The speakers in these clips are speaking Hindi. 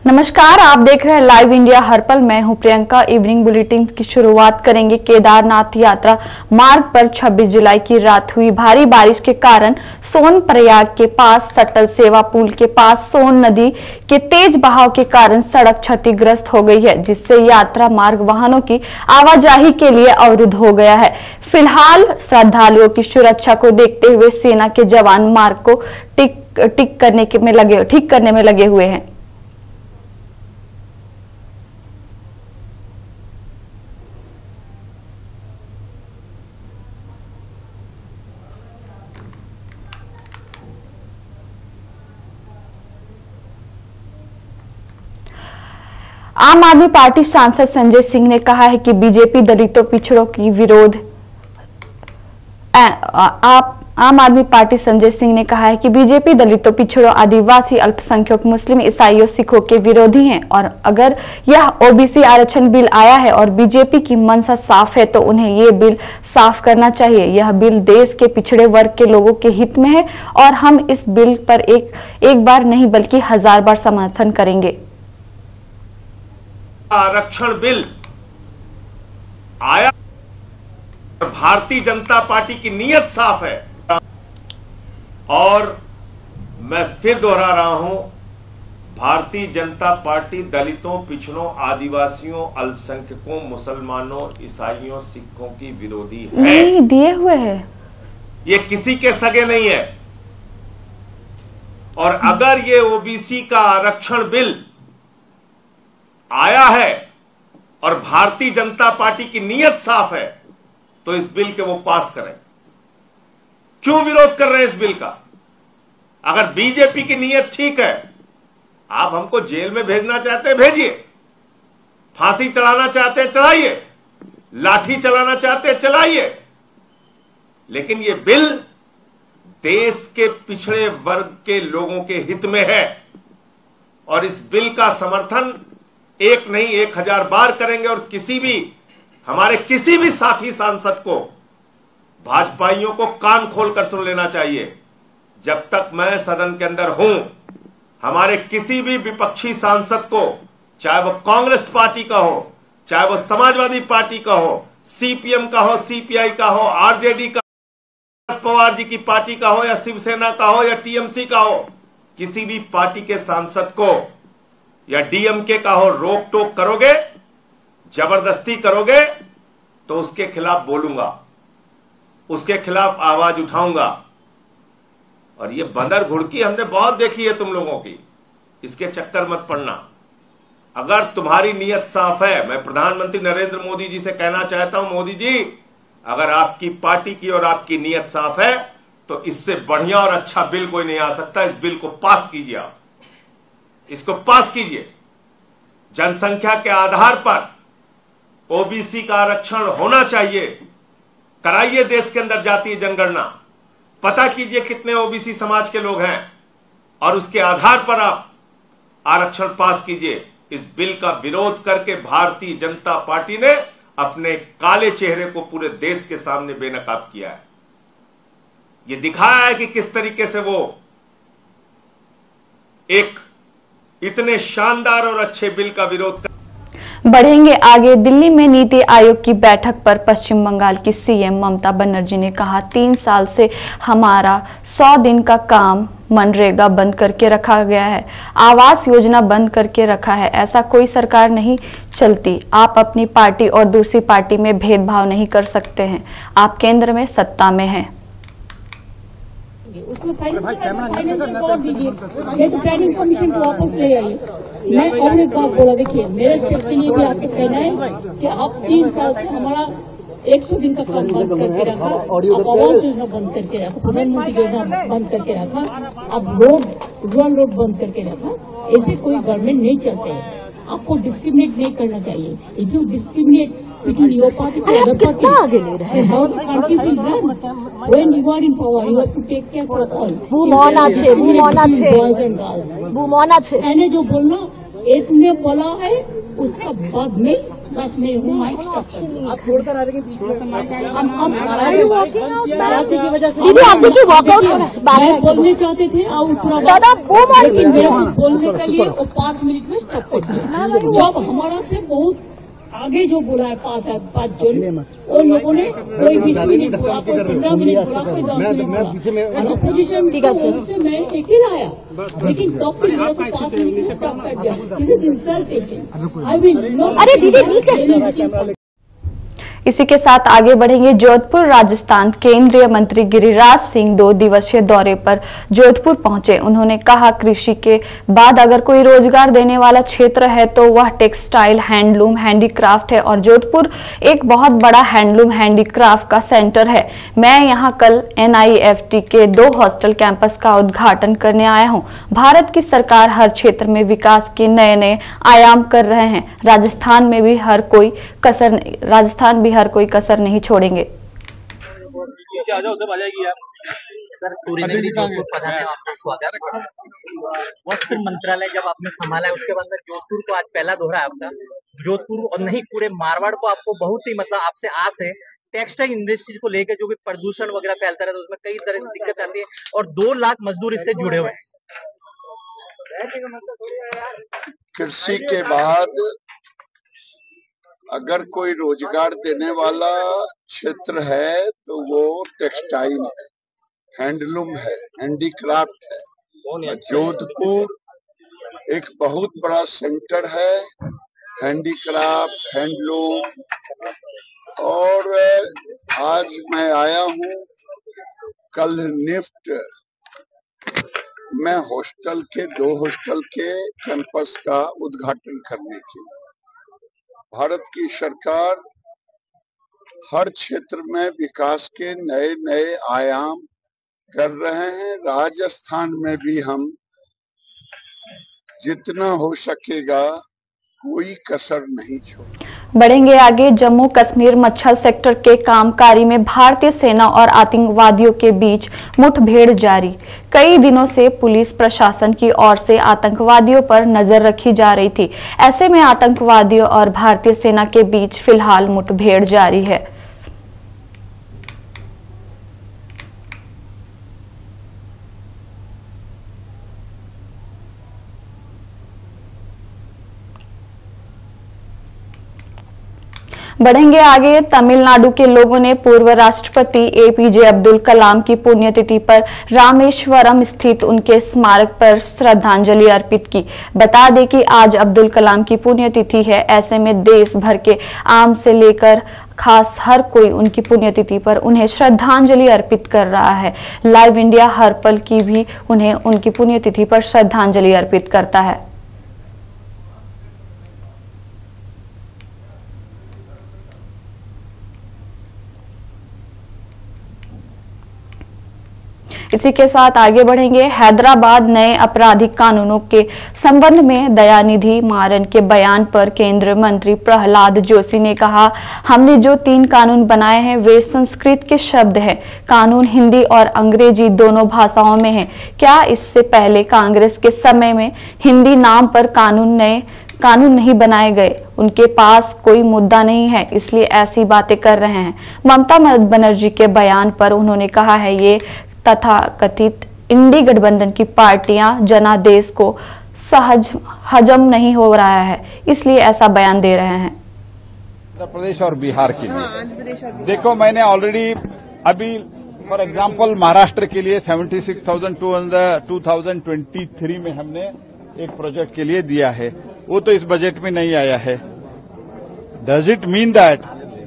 नमस्कार, आप देख रहे हैं लाइव इंडिया हर पल। मैं हूं प्रियंका। इवनिंग बुलेटिन की शुरुआत करेंगे। केदारनाथ यात्रा मार्ग पर 26 जुलाई की रात हुई भारी बारिश के कारण सोन प्रयाग के पास सटल सेवा पुल के पास सोन नदी के तेज बहाव के कारण सड़क क्षतिग्रस्त हो गई है, जिससे यात्रा मार्ग वाहनों की आवाजाही के लिए अवरुद्ध हो गया है। फिलहाल श्रद्धालुओं की सुरक्षा को देखते हुए सेना के जवान मार्ग को ठीक करने में लगे हुए हैं। आम आदमी पार्टी सांसद संजय सिंह ने कहा है कि बीजेपी दलितों पिछड़ों की विरोध आम आदमी पार्टी संजय सिंह ने कहा है कि बीजेपी दलितों पिछड़ों आदिवासी अल्पसंख्यक मुस्लिम ईसाइयों सिखों के विरोधी हैं और अगर यह ओबीसी आरक्षण बिल आया है और बीजेपी की मंशा साफ है तो उन्हें ये बिल साफ करना चाहिए। यह बिल देश के पिछड़े वर्ग के लोगों के हित में है और हम इस बिल पर एक बार नहीं बल्कि 1000 बार समर्थन करेंगे। आरक्षण बिल आया, भारतीय जनता पार्टी की नीयत साफ है और मैं फिर दोहरा रहा हूं, भारतीय जनता पार्टी दलितों, पिछड़ों, आदिवासियों, अल्पसंख्यकों, मुसलमानों, ईसाइयों, सिखों की विरोधी है। नहीं दिए हुए है, ये किसी के सगे नहीं है। और अगर ये ओबीसी का आरक्षण बिल आया है और भारतीय जनता पार्टी की नीयत साफ है तो इस बिल के वो पास करें। क्यों विरोध कर रहे हैं इस बिल का? अगर बीजेपी की नीयत ठीक है, आप हमको जेल में भेजना चाहते हैं भेजिए, फांसी चढ़ाना चाहते हैं चढ़ाइए, लाठी चलाना चाहते हैं चलाइए, लेकिन ये बिल देश के पिछड़े वर्ग के लोगों के हित में है और इस बिल का समर्थन एक नहीं 1000 बार करेंगे। और हमारे किसी भी साथी सांसद को, भाजपाइयों को कान खोलकर सुन लेना चाहिए। जब तक मैं सदन के अंदर हूं, हमारे किसी भी विपक्षी सांसद को, चाहे वो कांग्रेस पार्टी का हो, चाहे वो समाजवादी पार्टी का हो, सीपीएम का हो, सीपीआई का हो, आरजेडी का, पवार जी की पार्टी का हो या शिवसेना का हो या टीएमसी का हो, किसी भी पार्टी के सांसद को या डीएमके का हो, रोक टोक करोगे, जबरदस्ती करोगे तो उसके खिलाफ बोलूंगा, उसके खिलाफ आवाज उठाऊंगा। और ये बंदर घुड़की हमने बहुत देखी है तुम लोगों की, इसके चक्कर मत पड़ना। अगर तुम्हारी नीयत साफ है, मैं प्रधानमंत्री नरेंद्र मोदी जी से कहना चाहता हूं, मोदी जी अगर आपकी पार्टी की और आपकी नीयत साफ है तो इससे बढ़िया और अच्छा बिल कोई नहीं आ सकता। इस बिल को पास कीजिए, आप इसको पास कीजिए। जनसंख्या के आधार पर ओबीसी का आरक्षण होना चाहिए। कराइए देश के अंदर जातीय जनगणना, पता कीजिए कितने ओबीसी समाज के लोग हैं और उसके आधार पर आप आरक्षण पास कीजिए। इस बिल का विरोध करके भारतीय जनता पार्टी ने अपने काले चेहरे को पूरे देश के सामने बेनकाब किया है। ये दिखाया है कि किस तरीके से वो एक इतने शानदार और अच्छे बिल का विरोध कर। बढ़ेंगे आगे। दिल्ली में नीति आयोग की बैठक पर पश्चिम बंगाल की सीएम ममता बनर्जी ने कहा, 3 साल से हमारा 100 दिन का काम मनरेगा बंद करके रखा गया है, आवास योजना बंद करके रखा है। ऐसा कोई सरकार नहीं चलती। आप अपनी पार्टी और दूसरी पार्टी में भेदभाव नहीं कर सकते हैं। आप केंद्र में सत्ता में हैं। उसको फाइनेंशियल पावर दीजिए, नहीं तो प्लानिंग कमीशन को वापस ले आइए। मैं और एक बात बोला, देखिए मेरे स्टेट के लिए भी आपको कहना है कि आप 3 साल से हमारा 100 दिन का काम बंद करके रखा, आप आवास योजना बंद करके रखा, प्रधानमंत्री योजना बंद करके रखा, अब रूरल रोड बंद करके रखा। ऐसे कोई गवर्नमेंट नहीं चलते हैं। आपको डिस्क्रिमिनेट नहीं करना चाहिए। If you discriminate between your party and other party, how the country will run? When you are in power, you have to take care for all. Boys and girls. मैंने जो बोलना एक ने बोला है, उसका बाद में बस मैं हूँ माइक स्टॉप कर दूँ। आप छोड़कर आ रहे हैं, दीदी आप देखिए वॉकआउट बोलने चाहते थे दादा लेकिन मेरे को बोलने के लिए वो 5 मिनट में स्टॉप कर दिया। जब हमारा से बहुत आगे जो बोला है 5 जन और लोगों ने कोई 20 मिनट बोला, कोई 15 मिनट बोला, कोई 10 मिनट बोला। अपोजिशन से मैं अकेला आया, लेकिन तब फिर मेरे को 5 मिनट में स्टॉप कर दिया। This is इंसल्टेशन। I will not. अरे दीदी इसी के साथ आगे बढ़ेंगे। जोधपुर राजस्थान केंद्रीय मंत्री गिरिराज सिंह 2 दिवसीय दौरे पर जोधपुर पहुंचे। उन्होंने कहा कृषि के बाद अगर कोई रोजगार देने वाला क्षेत्र है तो वह टेक्सटाइल, हैंडलूम, हैंडीक्राफ्ट है और जोधपुर एक बहुत बड़ा हैंडलूम हैंडीक्राफ्ट का सेंटर है। मैं यहां कल NIFT के 2 हॉस्टल कैंपस का उद्घाटन करने आया हूं। भारत की सरकार हर क्षेत्र में विकास के नए नए आयाम कर रहे हैं। राजस्थान भी हर कोई कसर नहीं छोड़ेंगे। सर वस्त्र मंत्रालय जब आपने संभाला है उसके बाद में जोधपुर को आज पहला दोहरा है आपका। जोधपुर और नहीं पूरे मारवाड़ को आपको बहुत ही मतलब आपसे आस है टेक्सटाइल इंडस्ट्री को लेकर, जो भी प्रदूषण वगैरह फैलता रहता है उसमें कई तरह की दिक्कत आती है और 2 लाख मजदूर इससे जुड़े हुए हैं। कृषि के बाद अगर कोई रोजगार देने वाला क्षेत्र है तो वो टेक्सटाइल है, हैंडलूम है, हैंडीक्राफ्ट है। जोधपुर एक बहुत बड़ा सेंटर है हैंडीक्राफ्ट, हैंडलूम। और आज मैं आया हूँ कल निफ्ट में 2 हॉस्टल के कैंपस का उद्घाटन करने के लिए। भारत की सरकार हर क्षेत्र में विकास के नए नए आयाम कर रहे हैं। राजस्थान में भी हम जितना हो सकेगा कोई कसर नहीं छोड़। बढ़ेंगे आगे। जम्मू कश्मीर मच्छल सेक्टर के कामकारी में भारतीय सेना और आतंकवादियों के बीच मुठभेड़ जारी। कई दिनों से पुलिस प्रशासन की ओर से आतंकवादियों पर नजर रखी जा रही थी। ऐसे में आतंकवादियों और भारतीय सेना के बीच फिलहाल मुठभेड़ जारी है। बढ़ेंगे आगे। तमिलनाडु के लोगों ने पूर्व राष्ट्रपति APJ अब्दुल कलाम की पुण्यतिथि पर रामेश्वरम स्थित उनके स्मारक पर श्रद्धांजलि अर्पित की। बता दें कि आज अब्दुल कलाम की पुण्यतिथि है। ऐसे में देश भर के आम से लेकर खास हर कोई उनकी पुण्यतिथि पर उन्हें श्रद्धांजलि अर्पित कर रहा है। लाइव इंडिया हर पल की भी उन्हें उनकी पुण्यतिथि पर श्रद्धांजलि अर्पित करता है। इसी के साथ आगे बढ़ेंगे। हैदराबाद नए आपराधिक कानूनों के संबंध में दयानिधि मारन के बयान पर केंद्रीय मंत्री प्रहलाद जोशी ने कहा, हमने जो 3 कानून बनाए हैं वे संस्कृत के शब्द हैं। कानून हिंदी और अंग्रेजी दोनों भाषाओं में है। क्या इससे पहले कांग्रेस के समय में हिंदी नाम पर कानून नहीं बनाए गए? उनके पास कोई मुद्दा नहीं है, इसलिए ऐसी बातें कर रहे हैं। ममता बनर्जी के बयान पर उन्होंने कहा है ये तथाकथित इंडी गठबंधन की पार्टियां जनादेश को हजम नहीं हो रहा है, इसलिए ऐसा बयान दे रहे हैं। आंध्र प्रदेश और बिहार के लिए देखो, मैंने ऑलरेडी अभी फॉर एग्जांपल महाराष्ट्र के लिए 76,200 2023 में हमने एक प्रोजेक्ट के लिए दिया है, वो तो इस बजट में नहीं आया है। Does it mean that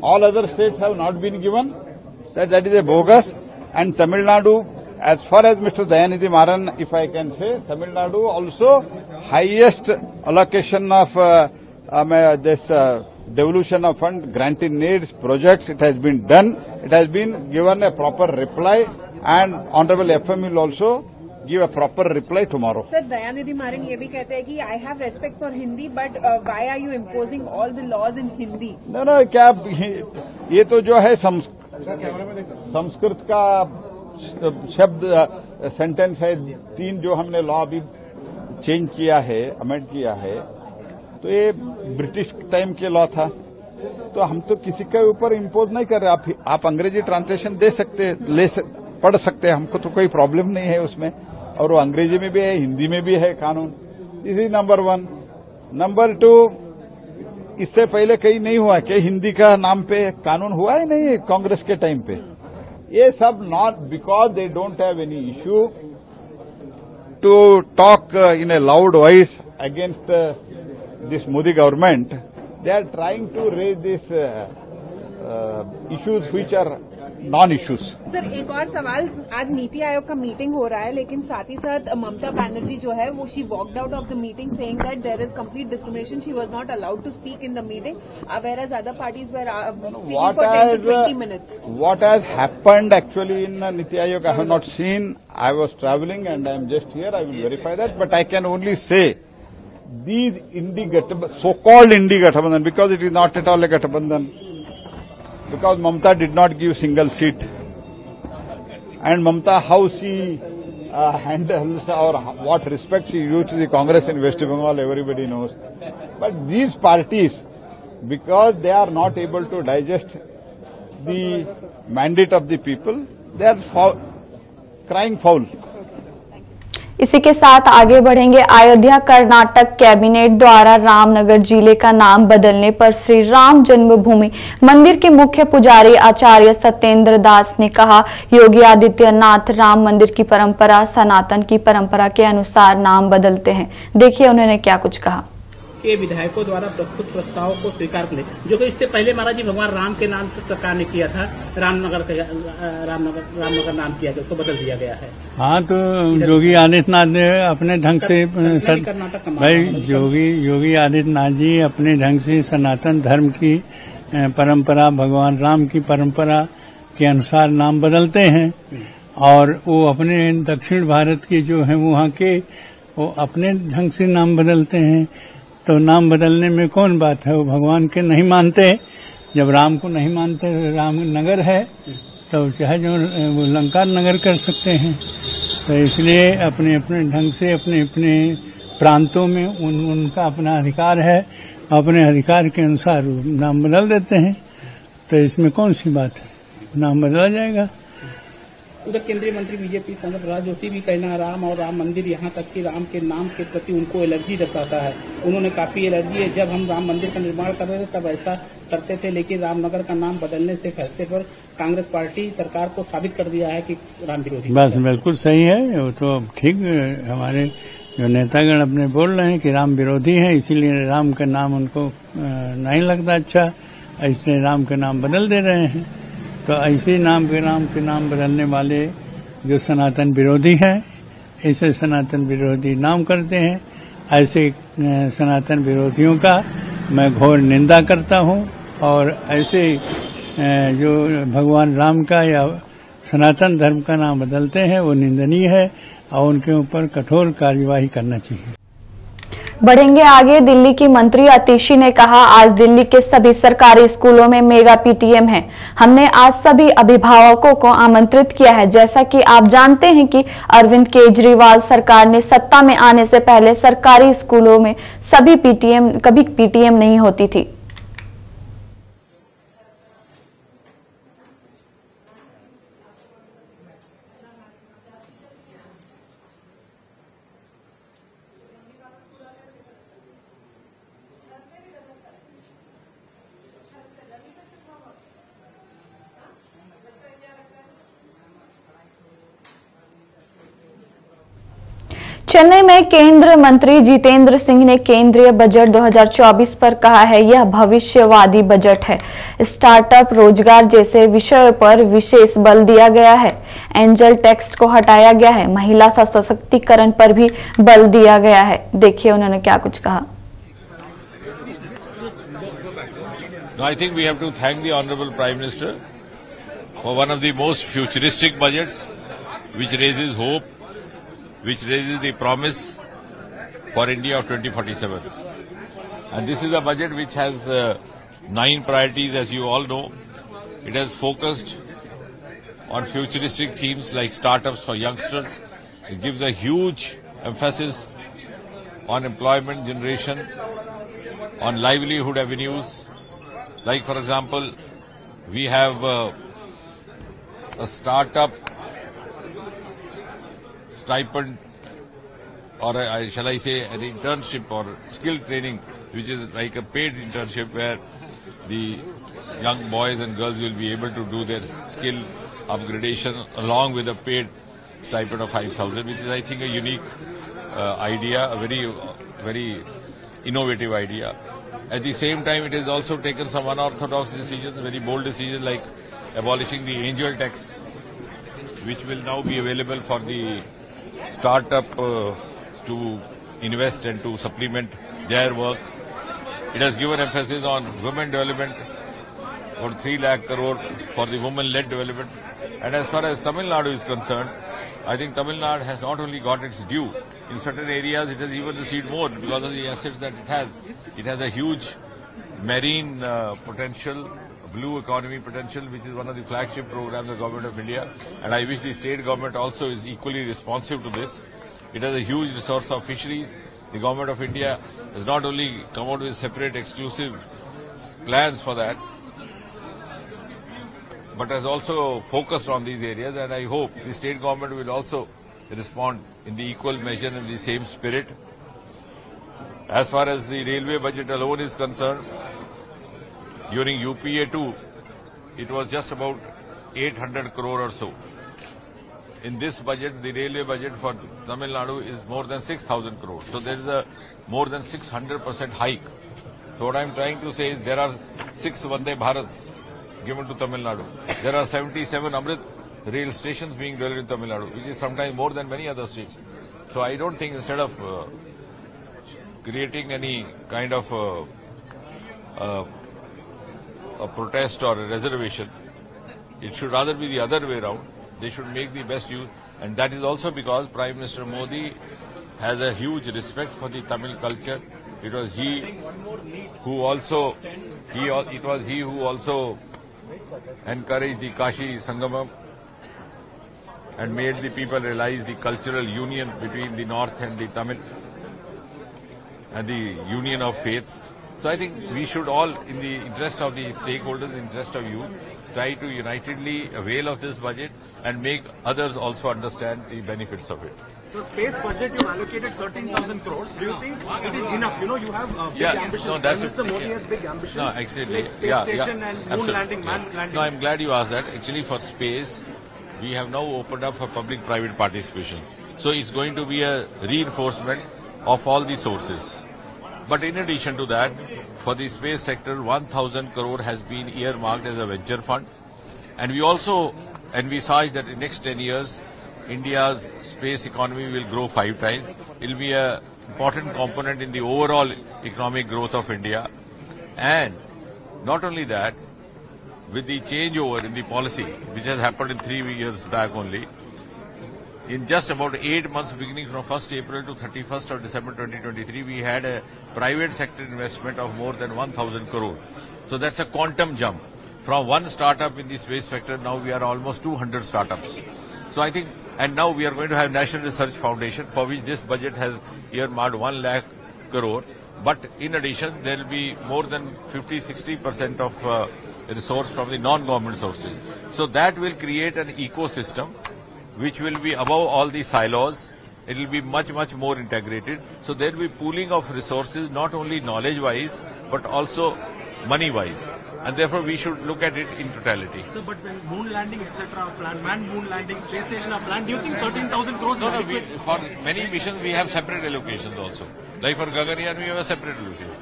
all other states have not been given? That is a bogus. And Tamil Nadu, as far as Mr. Dayanidhi Maran, if I can say, Tamil Nadu also highest allocation of this devolution of fund, granted needs, projects, it has been done. It has been given a proper reply, and Honorable FM will also give a proper reply tomorrow. Sir, Dayanidhi Maran ये भी कहते हैं कि I have respect for Hindi, but why are you imposing all the laws in Hindi? No, क्या ये तो जो है संस्कृत का शब्द सेंटेंस है। 3 जो हमने लॉ अभी चेंज किया है, अमेंड किया है, तो ये ब्रिटिश टाइम के लॉ था, तो हम तो किसी के ऊपर इम्पोज नहीं कर रहे। आप अंग्रेजी ट्रांसलेशन दे सकते, पढ़ सकते हैं, हमको तो कोई प्रॉब्लम नहीं है उसमें, और वो अंग्रेजी में भी है, हिंदी में भी है कानून। This is number 1। नंबर 2, इससे पहले कहीं नहीं हुआ कि हिंदी का नाम पे कानून हुआ ही नहीं कांग्रेस के टाइम पे। ये सब not because they don't have any issue to talk in a loud voice against this Modi government, they are trying to raise this issues which are non issues. Sir, एक और सवाल, आज नीति आयोग का मीटिंग हो रहा है, लेकिन साथ ही साथ ममता बनर्जी जो है वो she walked out of the meeting saying that there is complete discrimination, she was not allowed to speak in the meeting, whereas other parties were speaking for 10 to 20 minutes. What has happened actually in Niti Aayog, I have not seen. I was traveling and I am just here. I will verify that, but I can only say these so-called Indi Gathbandhan, because it is not at all a Gathbandhan, because Mamta did not give single seat, and Mamta how she handles or what respect she used to the Congress in West Bengal, everybody knows. But these parties, because they are not able to digest the mandate of the people, they are crying foul. इसी के साथ आगे बढ़ेंगे। अयोध्या कर्नाटक कैबिनेट द्वारा रामनगर जिले का नाम बदलने पर श्री राम जन्मभूमि मंदिर के मुख्य पुजारी आचार्य सत्येंद्र दास ने कहा, योगी आदित्यनाथ राम मंदिर की परंपरा सनातन की परंपरा के अनुसार नाम बदलते हैं। देखिए उन्होंने क्या कुछ कहा। के विधायकों द्वारा प्रस्तुत प्रस्ताव को स्वीकार कर ले, जो कि इससे पहले महाराज जी भगवान राम के नाम से सरकार ने किया था, रामनगर नाम किया गया, उसको बदल दिया गया है। हाँ, तो योगी आदित्यनाथ ने अपने ढंग से भाई योगी आदित्यनाथ जी अपने ढंग से सनातन धर्म की परंपरा, भगवान राम की परंपरा के अनुसार नाम बदलते हैं, और वो अपने दक्षिण भारत के जो है वहाँ के वो अपने ढंग से नाम बदलते हैं। तो नाम बदलने में कौन बात है? वो भगवान के नहीं मानते, जब राम को नहीं मानते, राम नगर है तो चाहे जो वो लंका नगर कर सकते हैं। तो इसलिए अपने अपने ढंग से अपने अपने प्रांतों में उनका अपना अधिकार है, अपने अधिकार के अनुसार नाम बदल देते हैं। तो इसमें कौन सी बात है, नाम बदला जाएगा। उधर केंद्रीय मंत्री बीजेपी सांसद प्रहलाद जोशी भी कहना, राम और राम मंदिर, यहाँ तक कि राम के नाम के प्रति उनको एलर्जी दर्शाता है। उन्होंने काफी एलर्जी है, जब हम राम मंदिर का निर्माण कर रहे थे तब ऐसा करते थे, लेकिन रामनगर का नाम बदलने से फैसले पर कांग्रेस पार्टी सरकार को साबित कर दिया है कि राम विरोधी। बस बिल्कुल सही है, वो तो ठीक हमारे जो नेतागण अपने बोल रहे हैं कि राम विरोधी है, इसीलिए राम का नाम उनको नहीं लगता अच्छा, इसलिए राम का नाम बदल दे रहे हैं। तो ऐसे नाम के नाम बदलने वाले जो सनातन विरोधी हैं, ऐसे सनातन विरोधी नाम करते हैं। ऐसे सनातन विरोधियों का मैं घोर निंदा करता हूं, और ऐसे जो भगवान राम का या सनातन धर्म का नाम बदलते हैं वो निंदनीय है, और उनके ऊपर कठोर कार्यवाही करना चाहिए। बढ़ेंगे आगे। दिल्ली की मंत्री आतिशी ने कहा, आज दिल्ली के सभी सरकारी स्कूलों में मेगा पीटीएम है। हमने आज सभी अभिभावकों को आमंत्रित किया है। जैसा कि आप जानते हैं कि अरविंद केजरीवाल सरकार ने सत्ता में आने से पहले सरकारी स्कूलों में कभी पीटीएम नहीं होती थी। चेन्नई में केंद्रीय मंत्री जितेंद्र सिंह ने केंद्रीय बजट 2024 पर कहा है, यह भविष्यवादी बजट है। स्टार्टअप, रोजगार जैसे विषयों पर विशेष बल दिया गया है। एंजल टैक्स को हटाया गया है। महिला सशक्तिकरण पर भी बल दिया गया है। देखिए उन्होंने क्या कुछ कहा। I think we have to thank the Honorable Prime Minister for one of the most futuristic budgets, which raises hope, which raises the promise for India of 2047. And this is a budget which has 9 priorities, as you all know. It has focused on futuristic themes like startups for youngsters. It gives a huge emphasis on employment generation on livelihood avenues. Like, for example, we have a startup stipend, or shall I say an internship or skill training, which is like a paid internship where the young boys and girls will be able to do their skill upgradation along with a paid stipend of 5,000, which is, I think, a unique idea, a very innovative idea. At the same time, it has also taken some unorthodox decisions, very bold decisions like abolishing the angel tax, which will now be available for the startup to invest and to supplement their work. It has given emphasis on women development, for 3 lakh crore for the women-led development. And as far as Tamil Nadu is concerned, I think Tamil Nadu has not only got its due, in certain areas it has even received more because of the assets that it has. It has a huge marine potential, blue economy potential, which is one of the flagship programs of the Government of India. And I wish the state government also is equally responsive to this. It has a huge resource of fisheries. The Government of India has not only come out with separate exclusive plans for that, but has also focused on these areas, and I hope the state government will also respond in the equal measure and the same spirit. As far as the railway budget alone is concerned, during UPA 2, it was just about 800 crore or so. In this budget, the railway budget for Tamil Nadu is more than 6,000 crore. So there is a more than 600% hike. So what I am trying to say is there are 6 Vande Bharats given to Tamil Nadu. There are 77 Amrit rail stations being developed in Tamil Nadu, which is sometimes more than many other states. So I don't think instead of creating any kind of a protest or a reservation, it should rather be the other way around. They should make the best use, and that is also because Prime Minister Modi has a huge respect for the Tamil culture. It was he who also encouraged the Kashi Sangamam and made the people realize the cultural union between the North and the Tamil and the union of faiths. So I think we should all, in the interest of the stakeholders, in the interest of youth, try to unitedly avail of this budget and make others also understand the benefits of it. So space budget you allocated 13,000 crores. Do you think it is enough? You know, you have big ambitions. No, that's Mr. Modi has big ambitions. No, actually, like space station and moon landing, man landing. No, I'm glad you asked that. Actually, for space, we have now opened up for public-private participation. So it's going to be a reinforcement of all the sources. But in addition to that, for the space sector, 1,000 crore has been earmarked as a venture fund. And we also envisage that in the next 10 years, India's space economy will grow 5 times. It will be an important component in the overall economic growth of India. And not only that, with the changeover in the policy, which has happened in 3 years back only, in just about 8 months beginning from 1st April to 31st of December 2023, we had a private sector investment of more than 1,000 crore. So that's a quantum jump. From one startup in the space sector, now we are almost 200 startups. So I think, and now we are going to have National Research Foundation, for which this budget has earmarked 1 lakh crore. But in addition, there will be more than 50-60% of resource from the non-government sources. So that will create an ecosystem which will be above all the silos. It will be much, much more integrated. So there will be pooling of resources, not only knowledge-wise, but also money-wise. And therefore, we should look at it in totality. So, but when moon landing, etc., are planned, manned moon landing, space station are planned, do you think 13,000 crores? No, for many missions, we have separate allocations also. Like for Gaganyaan, we have a separate allocation.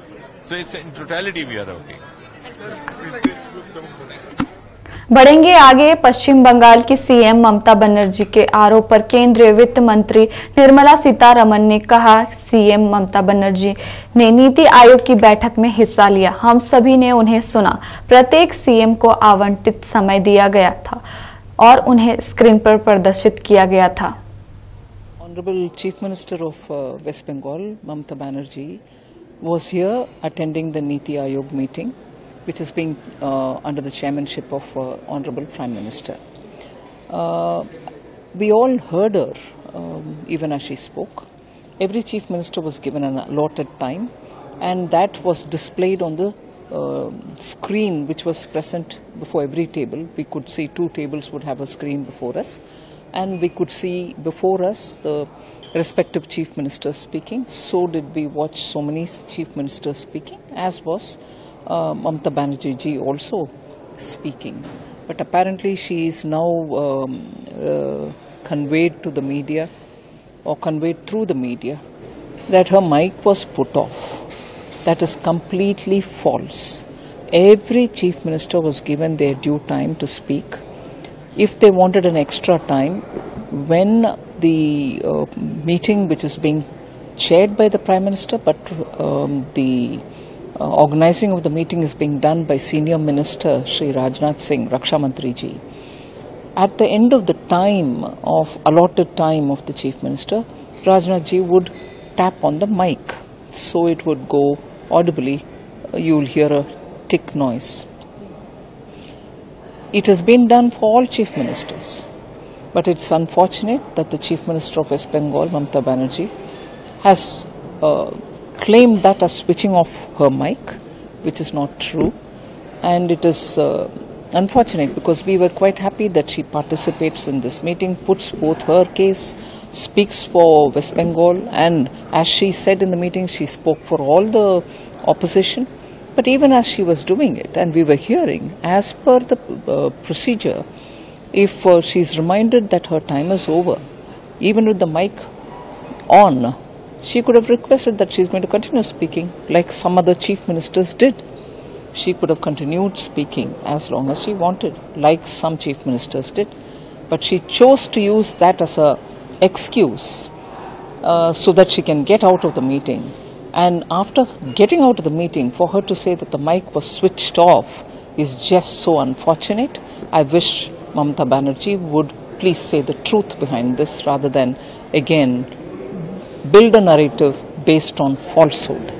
So it's in totality we are working. बढ़ेंगे आगे। पश्चिम बंगाल की सीएम ममता बनर्जी के आरोप पर केंद्रीय वित्त मंत्री निर्मला सीतारमण ने कहा, सीएम ममता बनर्जी ने नीति आयोग की बैठक में हिस्सा लिया। हम सभी ने उन्हें सुना। प्रत्येक सीएम को आवंटित समय दिया गया था और उन्हें स्क्रीन पर प्रदर्शित किया गया था। Honorable Chief Minister of West Bengal, Mamata Banerjee, was here attending the Niti Aayog meeting, which is being under the chairmanship of Honorable Prime Minister. We all heard her even as she spoke. Every Chief Minister was given an allotted time and that was displayed on the screen which was present before every table. We could see 2 tables would have a screen before us, and we could see before us the respective chief ministers speaking. So did we watch so many chief ministers speaking, as was Mamata Banerjee ji also speaking. But apparently she is now conveyed to the media, or conveyed through the media, that her mic was put off. That is completely false. Every chief minister was given their due time to speak. If they wanted an extra time, when the meeting which is being chaired by the Prime Minister, but the organizing of the meeting is being done by Senior Minister Shri Rajnath Singh, Raksha Mantri ji. At the end of the time of allotted time of the Chief Minister, Rajnath ji would tap on the mic, so it would go audibly. You will hear a tick noise. It has been done for all Chief Ministers, but it's unfortunate that the Chief Minister of West Bengal, Mamata Banerjee, has claimed that as switching off her mic, which is not true, and it is unfortunate because we were quite happy that she participates in this meeting, puts forth her case, speaks for West Bengal, and as she said in the meeting, she spoke for all the opposition. But even as she was doing it, and we were hearing, as per the procedure, if she is reminded that her time is over, even with the mic on, she could have requested that she is going to continue speaking like some other chief ministers did. She could have continued speaking as long as she wanted, like some chief ministers did. But she chose to use that as an excuse so that she can get out of the meeting. And after getting out of the meeting, for her to say that the mic was switched off is just so unfortunate. I wish Mamata Banerjee would please say the truth behind this rather than, again, build a narrative based on falsehood.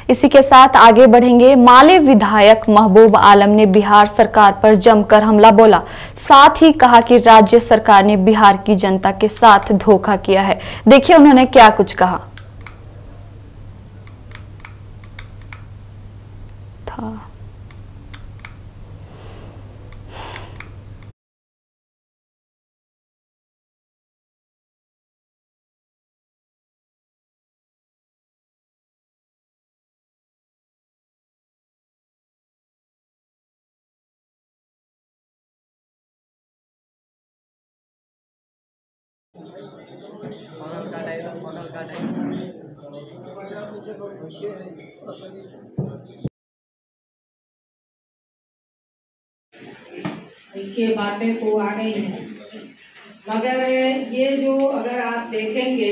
इसी के साथ आगे बढ़ेंगे। माले विधायक महबूब आलम ने बिहार सरकार पर जमकर हमला बोला, साथ ही कहा कि राज्य सरकार ने बिहार की जनता के साथ धोखा किया है। देखिए उन्होंने क्या कुछ कहा था। देखिए बातें तो आ गई हैं, मगर ये जो अगर आप देखेंगे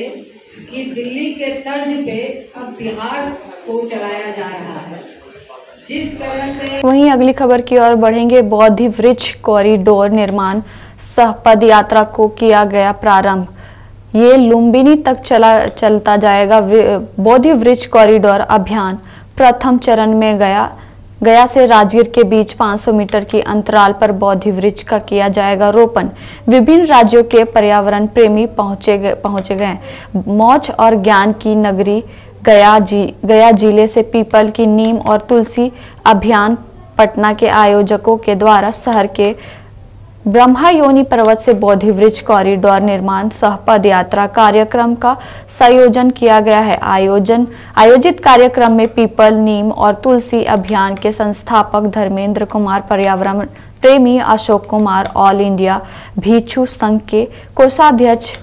कि दिल्ली के तर्ज पे अब बिहार को चलाया जा रहा है, जिस तरह से। वहीं अगली खबर की ओर बढ़ेंगे। बौद्धि वृक्ष कॉरिडोर निर्माण सह पद यात्रा को किया गया प्रारंभ। ये लुम्बिनी तक चलता जाएगा। बौद्धि वृक्ष कॉरिडोर अभियान प्रथम चरण में गया से राजगीर के बीच 500 मीटर की अंतराल पर बौद्धि वृक्ष का किया जाएगा रोपण। विभिन्न राज्यों के पर्यावरण प्रेमी पहुंचे गए। मौज और ज्ञान की नगरी गया जिले से पीपल की नीम और तुलसी अभियान पटना के आयोजकों के द्वारा शहर के ब्रह्मायोनी पर्वत से बौद्धि वृक्ष कॉरिडोर निर्माण सह पद यात्रा कार्यक्रम का संयोजन किया गया है। आयोजित कार्यक्रम में पीपल, नीम और तुलसी अभियान के संस्थापक धर्मेंद्र कुमार, पर्यावरण प्रेमी अशोक कुमार, ऑल इंडिया भिक्षु संघ के कोषाध्यक्ष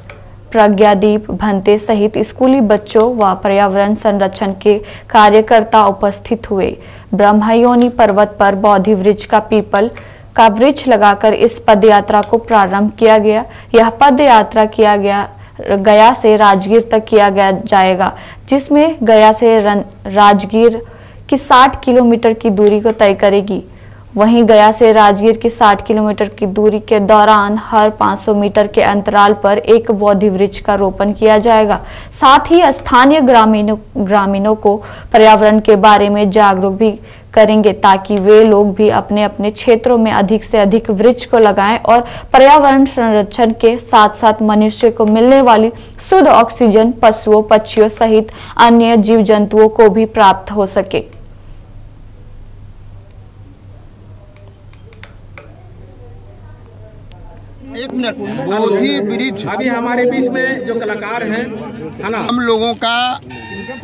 प्रज्ञादीप भंते सहित स्कूली बच्चों व पर्यावरण संरक्षण के कार्यकर्ता उपस्थित हुए। ब्रह्मायोनी पर्वत पर बौद्धि वृक्ष पीपल का वृक्ष लगाकर इस पदयात्रा को प्रारंभ किया गया। यह पदयात्रा गया से राजगीर तक किया जाएगा, जिसमें गया से राजगीर की 60 किलोमीटर की दूरी को तय करेगी। वहीं गया से राजगीर की 60 किलोमीटर की दूरी के दौरान हर 500 मीटर के अंतराल पर एक बौद्धि वृक्ष का रोपण किया जाएगा। साथ ही स्थानीय ग्रामीणों को पर्यावरण के बारे में जागरूक भी करेंगे ताकि वे लोग भी अपने अपने क्षेत्रों में अधिक से अधिक वृक्ष को लगाएं और पर्यावरण संरक्षण के साथ साथ मनुष्य को मिलने वाली शुद्ध ऑक्सीजन पशुओं पक्षियों सहित अन्य जीव जंतुओं को भी प्राप्त हो सके। एक मिनट, बोधि वृक्ष अभी हमारे बीच में जो कलाकार हैं, है ना, हम लोगों का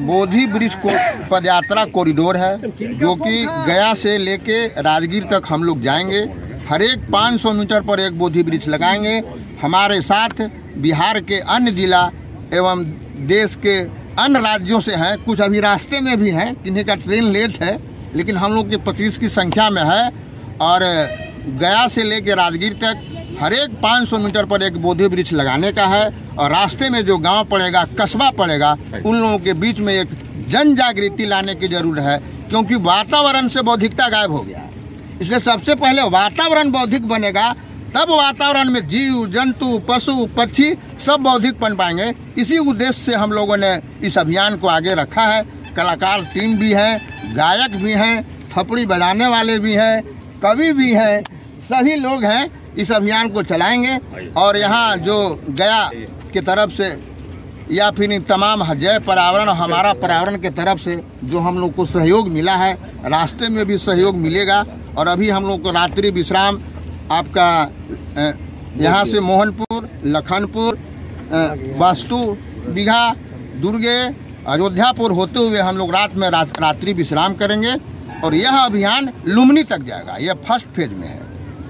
बोधि वृक्ष को पदयात्रा कॉरिडोर है जो कि गया से लेके राजगीर तक हम लोग जाएंगे। हर एक 500 मीटर पर एक बोधि वृक्ष लगाएंगे। हमारे साथ बिहार के अन्य जिला एवं देश के अन्य राज्यों से हैं, कुछ अभी रास्ते में भी हैं, किन्हीं का ट्रेन लेट है, लेकिन हम लोग के 25 की संख्या में है। और गया से लेके राजगीर तक हर एक 500 मीटर पर एक बोधि वृक्ष लगाने का है। और रास्ते में जो गांव पड़ेगा, कस्बा पड़ेगा, उन लोगों के बीच में एक जन जागृति लाने की जरूरत है, क्योंकि वातावरण से बौद्धिकता गायब हो गया। इसलिए सबसे पहले वातावरण बौद्धिक बनेगा, तब वातावरण में जीव जंतु पशु पक्षी सब बौद्धिक बन पाएंगे। इसी उद्देश्य से हम लोगों ने इस अभियान को आगे रखा है। कलाकार टीम भी है, गायक भी हैं, थपड़ी बजाने वाले भी हैं, कवि भी हैं, सभी लोग हैं, इस अभियान को चलाएंगे। और यहाँ जो गया की तरफ से या फिर तमाम जय पर्यावरण हमारा पर्यावरण के तरफ से जो हम लोग को सहयोग मिला है, रास्ते में भी सहयोग मिलेगा। और अभी हम लोग को रात्रि विश्राम आपका यहाँ से मोहनपुर, लखनपुर, वास्तु बिघा, दुर्गे, अयोध्यापुर होते हुए हम लोग रात में रात्रि विश्राम करेंगे। और यह अभियान लुम्बिनी तक जाएगा। यह फर्स्ट फेज में है,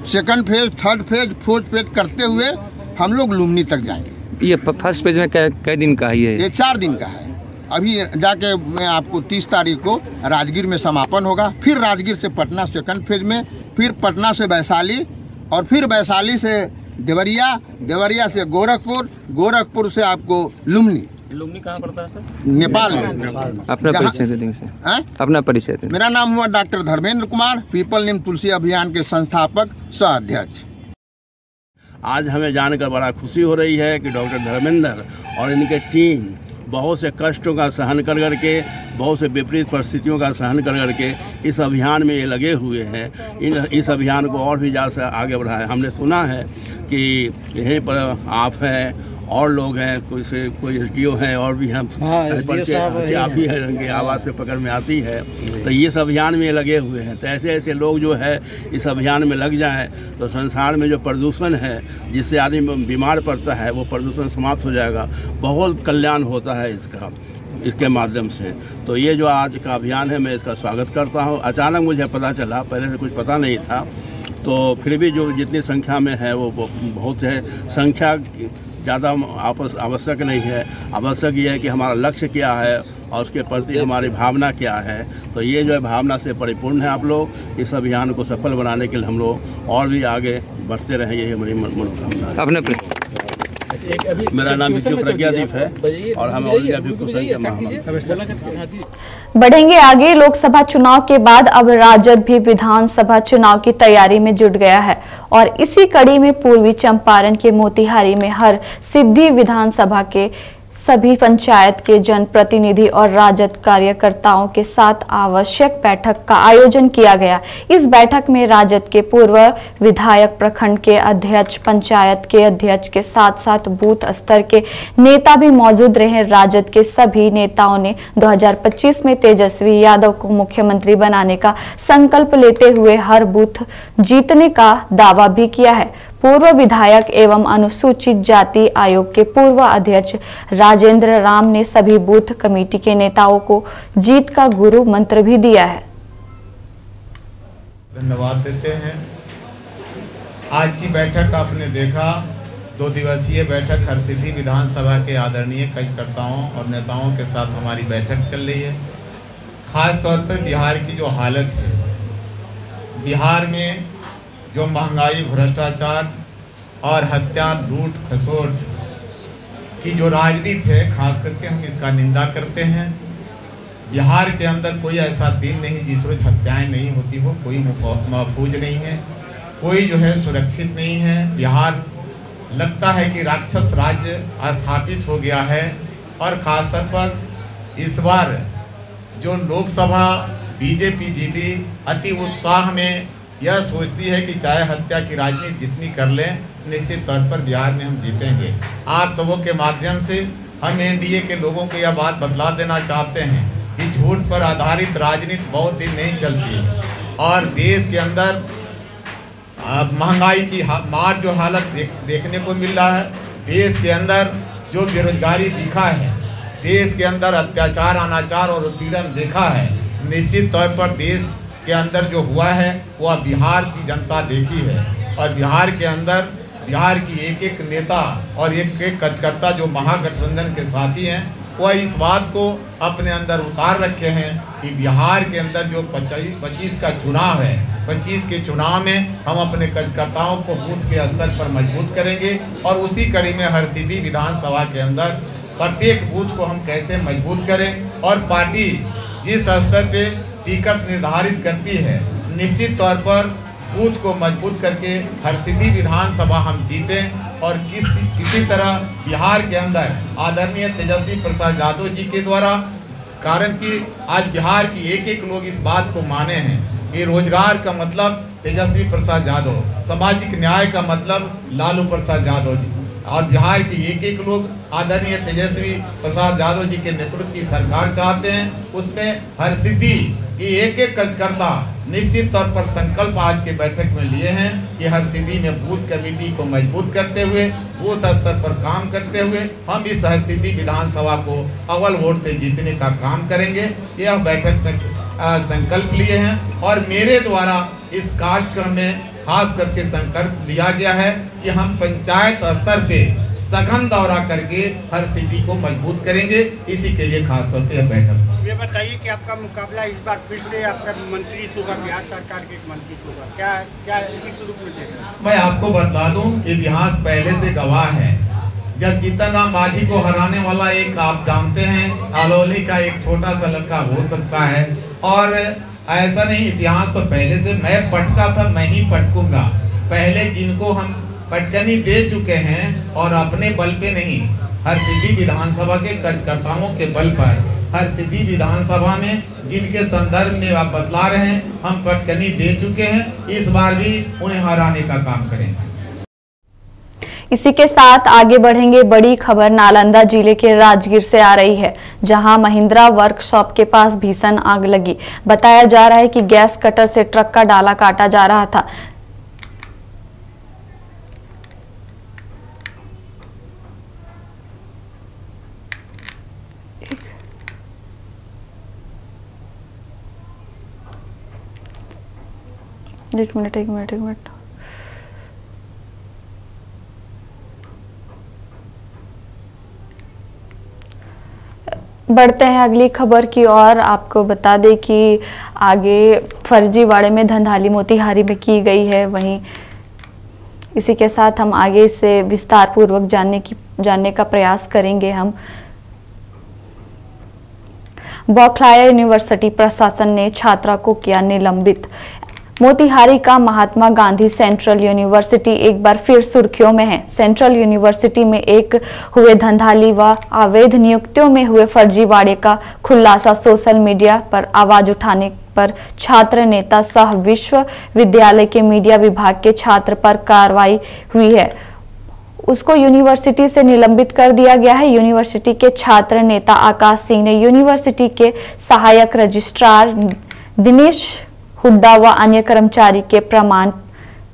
second phase, third phase, fourth phase करते हुए हम लोग लुम्बिनी तक जाएंगे। ये फर्स्ट फेज में कई दिन का है? ये 4 दिन का है। अभी जाके मैं आपको 30 तारीख को राजगीर में समापन होगा, फिर राजगीर से पटना सेकंड फेज में, फिर पटना से वैशाली, और फिर वैशाली से देवरिया, देवरिया से गोरखपुर, गोरखपुर से आपको लुम्बिनी। लुम्बिनी कहाँ पड़ता है सर? नेपाल में। अपना परिचय दे देंगे। अपना परिचय दे। मेरा नाम हुआ डॉक्टर धर्मेंद्र कुमार, पीपल नीम तुलसी अभियान के संस्थापक सह अध्यक्ष। आज हमें जानकर बड़ा खुशी हो रही है कि डॉक्टर धर्मेंद्र और इनके टीम बहुत से कष्टों का सहन कर करके, बहुत से विपरीत परिस्थितियों का सहन कर करके इस अभियान में ये लगे हुए हैं। इस अभियान को और भी ज़्यादा आगे बढ़ाए। हमने सुना है कि यहीं पर आप हैं और लोग हैं, कोई एसडीओ हैं और भी हम आप ही हैं, उनकी आवाज़ से पकड़ में आती है। तो ये इस अभियान में लगे हुए हैं। तो ऐसे ऐसे लोग जो है इस अभियान में लग जाएं तो संसार में जो प्रदूषण है जिससे आदमी बीमार पड़ता है वो प्रदूषण समाप्त हो जाएगा। बहुत कल्याण होता है इसके माध्यम से। तो ये जो आज का अभियान है मैं इसका स्वागत करता हूँ। अचानक मुझे पता चला, पहले से कुछ पता नहीं था, तो फिर भी जो जितनी संख्या में है वो बहुत है। संख्या ज़्यादा आवश्यक नहीं है, आवश्यक ये है कि हमारा लक्ष्य क्या है और उसके प्रति हमारी भावना क्या है। तो ये जो है भावना से परिपूर्ण है आप लोग। इस अभियान को सफल बनाने के लिए हम लोग और भी आगे बढ़ते रहें, यही हमारी मनोकामना है। मेरा नाम विष्णु प्रज्ञादीप है और हम बढ़ेंगे आगे। लोकसभा चुनाव के बाद अब राजद भी विधानसभा चुनाव की तैयारी में जुट गया है और इसी कड़ी में पूर्वी चंपारण के मोतिहारी में हर सिद्धि विधानसभा के सभी पंचायत के जनप्रतिनिधि और राजद कार्यकर्ताओं के साथ आवश्यक बैठक का आयोजन किया गया। इस बैठक में राजद के पूर्व विधायक, प्रखंड के अध्यक्ष, पंचायत के अध्यक्ष के साथ साथ बूथ स्तर के नेता भी मौजूद रहे। राजद के सभी नेताओं ने 2025 में तेजस्वी यादव को मुख्यमंत्री बनाने का संकल्प लेते हुए हर बूथ जीतने का दावा भी किया है। पूर्व विधायक एवं अनुसूचित जाति आयोग के पूर्व अध्यक्ष राजेंद्र राम ने सभी बूथ कमेटी के नेताओं को जीत का गुरु मंत्र भी दिया है। धन्यवाद देते हैं। आज की बैठक आपने देखा, 2 दिवसीय बैठक हरसिद्धि विधानसभा के आदरणीय कार्यकर्ताओं और नेताओं के साथ हमारी बैठक चल रही है। खास तौर पर बिहार की जो हालत है, बिहार में जो महंगाई, भ्रष्टाचार और हत्या, लूट खसोट की जो राजनीति है, खास करके हम इसका निंदा करते हैं। बिहार के अंदर कोई ऐसा दिन नहीं जिस रोज हत्याएं नहीं होती हो, कोई महफूज नहीं है, कोई जो है सुरक्षित नहीं है। बिहार लगता है कि राक्षस राज्य स्थापित हो गया है। और खासतौर पर इस बार जो लोकसभा बीजेपी जीती अति उत्साह में यह सोचती है कि चाहे हत्या की राजनीति जितनी कर लें, निश्चित तौर पर बिहार में हम जीतेंगे। आप सबों के माध्यम से हम एनडीए के लोगों को यह बात बतला देना चाहते हैं कि झूठ पर आधारित राजनीति बहुत दिन नहीं चलती है और देश के अंदर महंगाई की मार जो हालत देखने को मिल रहा है, देश के अंदर जो बेरोजगारी दिखा है, देश के अंदर अत्याचार, अनाचार और उत्पीड़न देखा है, निश्चित तौर पर देश के अंदर जो हुआ है वह बिहार की जनता देखी है और बिहार के अंदर बिहार की एक एक नेता और एक एक कार्यकर्ता जो महागठबंधन के साथी हैं वह इस बात को अपने अंदर उतार रखे हैं कि बिहार के अंदर जो 25 का चुनाव है, 25 के चुनाव में हम अपने कार्यकर्ताओं को बूथ के स्तर पर मजबूत करेंगे और उसी कड़ी में हरसिद्धि विधानसभा के अंदर प्रत्येक बूथ को हम कैसे मजबूत करें और पार्टी जिस स्तर पे टिकट निर्धारित करती है, निश्चित तौर पर बूथ को मजबूत करके हरसिद्धि विधानसभा हम जीतें और किसी तरह बिहार के अंदर आदरणीय तेजस्वी प्रसाद यादव जी के द्वारा, कारण कि आज बिहार की एक एक लोग इस बात को माने हैं कि रोजगार का मतलब तेजस्वी प्रसाद यादव, सामाजिक न्याय का मतलब लालू प्रसाद यादव जी और बिहार के एक एक लोग आदरणीय तेजस्वी प्रसाद यादव जी के नेतृत्व की सरकार चाहते हैं। उसमें हरसिद्धि की एक एक कार्यकर्ता निश्चित तौर पर संकल्प आज के बैठक में लिए हैं कि हरसिद्धि में बूथ कमेटी को मजबूत करते हुए, बूथ स्तर पर काम करते हुए हम इस हरसिद्धि विधानसभा को अव्वल वोट से जीतने का काम करेंगे। यह बैठक में संकल्प लिए हैं और मेरे द्वारा इस कार्यक्रम में खास करके संकल्प लिया गया है कि हम पंचायत स्तर पे सघन दौरा करके हरसिद्धि को मजबूत करेंगे। इसी के लिए खास तौर पे यह बैठक। ये बताइए कि आपका मुकाबला इस बार फिर से आपका मंत्री होगा, बिहार सरकार के मंत्री होगा, क्या किस रूप में देगा? मैं आपको बता दूं, इतिहास पहले से गवाह है। जब जीतन राम मांझी को हराने वाला एक आप जानते हैं अलौली का एक छोटा सा लड़का हो सकता है और ऐसा नहीं, इतिहास तो पहले से मैं पटका था, मैं ही पटकूंगा। पहले जिनको हम पटकनी दे चुके हैं और अपने बल पे नहीं, हरसिद्धि विधानसभा के कार्यकर्ताओं के बल पर हरसिद्धि विधानसभा में जिनके संदर्भ में आप बतला रहे हैं हम पटकनी दे चुके हैं, इस बार भी उन्हें हराने का काम करेंगे। इसी के साथ आगे बढ़ेंगे। बड़ी खबर नालंदा जिले के राजगीर से आ रही है, जहां महिंद्रा वर्कशॉप के पास भीषण आग लगी। बताया जा रहा है कि गैस कटर से ट्रक का डाला काटा जा रहा था। एक मिनट। बढ़ते हैं अगली खबर की ओर। आपको बता दें कि आगे फर्जीवाड़े में धंधाली मोतिहारी में की गई है। वहीं इसी के साथ हम आगे इससे विस्तार पूर्वक जानने का प्रयास करेंगे। हम बौखलाया यूनिवर्सिटी प्रशासन ने छात्रा को किया निलंबित। मोतिहारी का महात्मा गांधी सेंट्रल यूनिवर्सिटी एक बार फिर सुर्खियों में है। सेंट्रल यूनिवर्सिटी में एक हुए धंधाली व अवैध नियुक्तियों में हुए फर्जीवाड़े का खुलासा सोशल मीडिया पर आवाज उठाने पर छात्र नेता सह विश्वविद्यालय के मीडिया विभाग के छात्र पर कार्रवाई हुई है। उसको यूनिवर्सिटी से निलंबित कर दिया गया है। यूनिवर्सिटी के छात्र नेता आकाश सिंह ने यूनिवर्सिटी के सहायक रजिस्ट्रार दिनेश हुड्डा व अन्य कर्मचारी के प्रमाण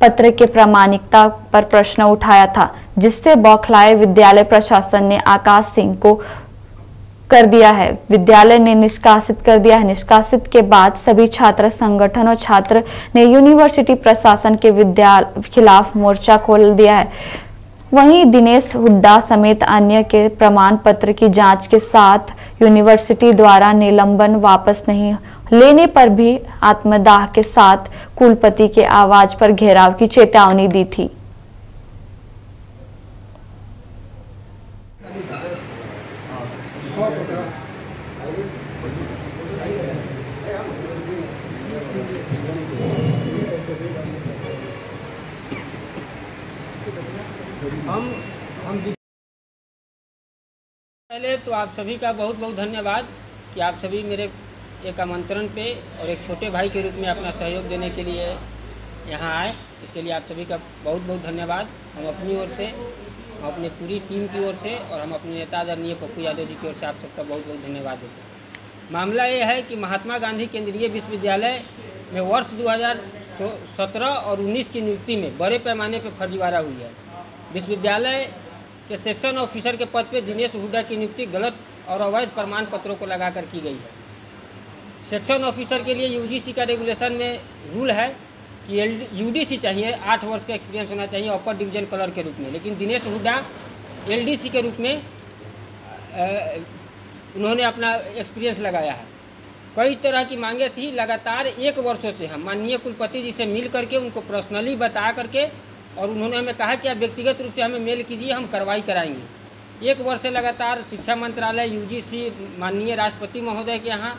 पत्र के प्रामाणिकता पर प्रश्न उठाया था, जिससे बौखलाए विद्यालय प्रशासन ने आकाश सिंह को कर दिया है। विद्यालय ने निष्कासित कर दिया है। निष्कासित के बाद सभी छात्र संगठन और छात्र ने यूनिवर्सिटी प्रशासन के खिलाफ मोर्चा खोल दिया है। वहीं दिनेश हुड्डा समेत अन्य के प्रमाण पत्र की जांच के साथ यूनिवर्सिटी द्वारा निलंबन वापस नहीं लेने पर भी आत्मदाह के साथ कुलपति के आवाज पर घेराव की चेतावनी दी थी। पहले तो आप सभी का बहुत बहुत धन्यवाद कि आप सभी मेरे एक आमंत्रण पे और एक छोटे भाई के रूप में अपना सहयोग देने के लिए यहाँ आए, इसके लिए आप सभी का बहुत बहुत धन्यवाद। हम अपनी ओर से, हम अपने पूरी टीम की ओर से और हम अपने नेता आदरणीय पप्पू यादव जी की ओर से आप सबका बहुत बहुत धन्यवाद देते हैं। मामला ये है कि महात्मा गांधी केंद्रीय विश्वविद्यालय में वर्ष 2017 और 19 की नियुक्ति में बड़े पैमाने पर फर्जीवाड़ा हुई है। विश्वविद्यालय के सेक्शन ऑफिसर के पद पर दिनेश हुड्डा की नियुक्ति गलत और अवैध प्रमाण पत्रों को लगाकर की गई है। सेक्शन ऑफिसर के लिए यूजीसी का रेगुलेशन में रूल है कि यूडीसी चाहिए, 8 वर्ष का एक्सपीरियंस होना चाहिए अपर डिवीजन क्लर्क के रूप में, लेकिन दिनेश हुड्डा एलडीसी के रूप में उन्होंने अपना एक्सपीरियंस लगाया है। कई तरह की मांगे थी, लगातार 1 वर्षों से हम माननीय कुलपति जी से मिल करके उनको पर्सनली बता करके और उन्होंने हमें कहा कि आप व्यक्तिगत रूप से हमें मेल कीजिए, हम कार्रवाई कराएंगे। 1 वर्ष से लगातार शिक्षा मंत्रालय, यूजीसी, माननीय राष्ट्रपति महोदय के यहाँ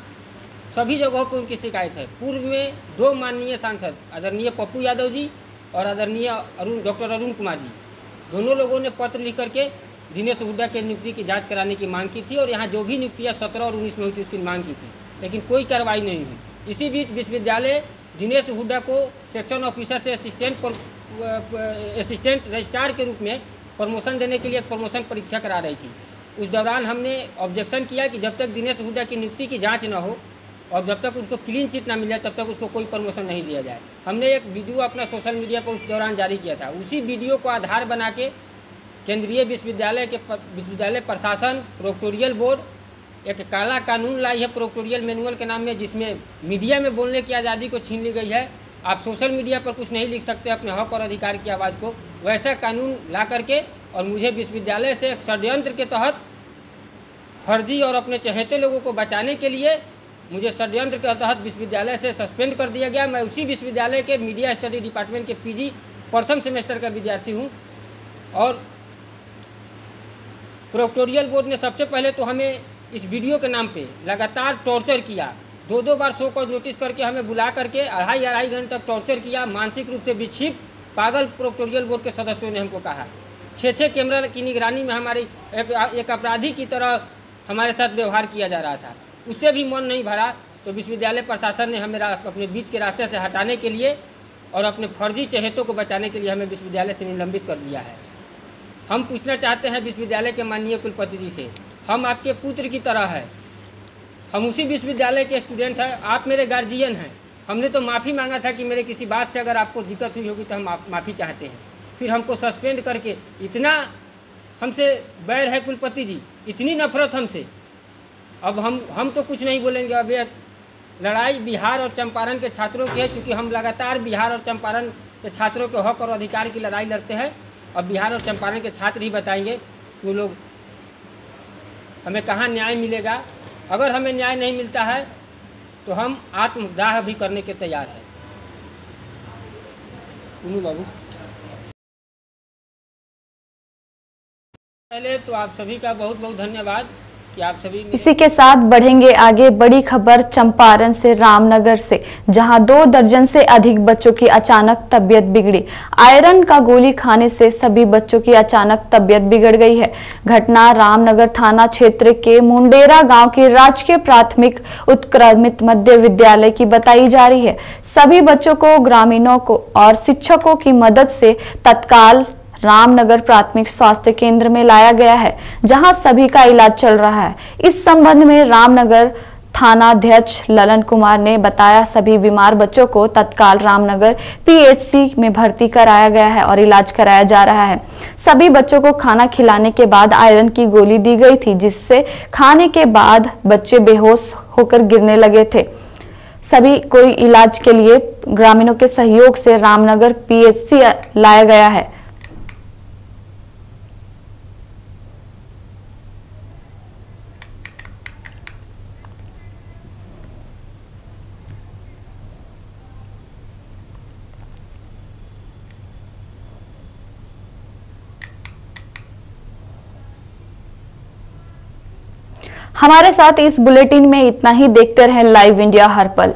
सभी जगहों पर उनकी शिकायत है। पूर्व में 2 माननीय सांसद आदरणीय पप्पू यादव जी और आदरणीय डॉक्टर अरुण कुमार जी, दोनों लोगों ने पत्र लिख करके दिनेश हुड्डा के नियुक्ति की जांच कराने की मांग की थी और यहाँ जो भी नियुक्तियाँ 17 और 19 में हुई थी उसकी मांग की थी, लेकिन कोई कार्रवाई नहीं हुई। इसी बीच विश्वविद्यालय दिनेश हुड्डा को सेक्शन ऑफिसर से असिस्टेंट रजिस्ट्रार के रूप में प्रमोशन देने के लिए एक प्रमोशन परीक्षा करा रही थी। उस दौरान हमने ऑब्जेक्शन किया कि जब तक दिनेश हुड्डा की नियुक्ति की जांच न हो और जब तक उसको क्लीन चिट ना मिल जाए तब तक उसको कोई प्रमोशन नहीं दिया जाए। हमने एक वीडियो अपना सोशल मीडिया पर उस दौरान जारी किया था। उसी वीडियो को आधार बना के केंद्रीय विश्वविद्यालय प्रशासन, प्रोक्टोरियल बोर्ड एक काला कानून लाई है प्रोक्टोरियल मैनुअल के नाम में, जिसमें मीडिया में बोलने की आज़ादी को छीन ली गई है। आप सोशल मीडिया पर कुछ नहीं लिख सकते अपने हक और अधिकार की आवाज़ को, वैसा कानून ला करके और मुझे विश्वविद्यालय से एक षड्यंत्र के तहत फर्जी और अपने चहेते लोगों को बचाने के लिए मुझे षड्यंत्र के तहत विश्वविद्यालय से सस्पेंड कर दिया गया। मैं उसी विश्वविद्यालय के मीडिया स्टडी डिपार्टमेंट के पीजी प्रथम सेमेस्टर का विद्यार्थी हूँ और प्रोक्टोरियल बोर्ड ने सबसे पहले तो हमें इस वीडियो के नाम पे लगातार टॉर्चर किया। 2 बार शो को नोटिस करके हमें बुला करके 2.5 घंटे तक टॉर्चर किया। मानसिक रूप से विक्षिप्त पागल प्रोक्टोरियल बोर्ड के सदस्यों ने हमको कहा। 6 कैमरा की निगरानी में हमारी एक अपराधी की तरह हमारे साथ व्यवहार किया जा रहा था। उससे भी मन नहीं भरा तो विश्वविद्यालय प्रशासन ने हमें अपने बीच के रास्ते से हटाने के लिए और अपने फर्जी चहेतों को बचाने के लिए हमें विश्वविद्यालय से निलंबित कर दिया है। हम पूछना चाहते हैं विश्वविद्यालय के माननीय कुलपति जी से, हम आपके पुत्र की तरह है, हम उसी विश्वविद्यालय के स्टूडेंट हैं, आप मेरे गार्जियन हैं। हमने तो माफ़ी मांगा था कि मेरे किसी बात से अगर आपको दिक्कत हुई होगी तो हम माफ़ी चाहते हैं, फिर हमको सस्पेंड करके इतना हमसे बैर है कुलपति जी, इतनी नफरत हमसे। अब हम तो कुछ नहीं बोलेंगे। अब ये लड़ाई बिहार और चंपारण के छात्रों की है, चूँकि हम लगातार बिहार और चंपारण के छात्रों के हक और अधिकार की लड़ाई लड़ते हैं। अब बिहार और चंपारण के छात्र ही बताएंगे कि वो लोग हमें कहाँ न्याय मिलेगा। अगर हमें न्याय नहीं मिलता है तो हम आत्मदाह भी करने के तैयार हैं। उन्नू बाबू, पहले तो आप सभी का बहुत बहुत धन्यवाद कि आप सभी। इसी के साथ बढ़ेंगे आगे। बड़ी खबर चंपारण से, रामनगर से, जहां 2 दर्जन से अधिक बच्चों की अचानक तबीयत बिगड़ी। आयरन का गोली खाने से सभी बच्चों की अचानक तबीयत बिगड़ गई है। घटना रामनगर थाना क्षेत्र के मुंडेरा गांव के राजकीय प्राथमिक उत्क्रमित मध्य विद्यालय की बताई जा रही है। सभी बच्चों को ग्रामीणों को और शिक्षकों की मदद से तत्काल रामनगर प्राथमिक स्वास्थ्य केंद्र में लाया गया है, जहां सभी का इलाज चल रहा है। इस संबंध में रामनगर थानाध्यक्ष ललन कुमार ने बताया, सभी बीमार बच्चों को तत्काल रामनगर पीएचसी में भर्ती कराया गया है और इलाज कराया जा रहा है। सभी बच्चों को खाना खिलाने के बाद आयरन की गोली दी गई थी, जिससे खाने के बाद बच्चे बेहोश होकर गिरने लगे थे। सभी को इलाज के लिए ग्रामीणों के सहयोग से रामनगर पीएचसी लाया गया है। हमारे साथ इस बुलेटिन में इतना ही। देखते रहें लाइव इंडिया हर पल।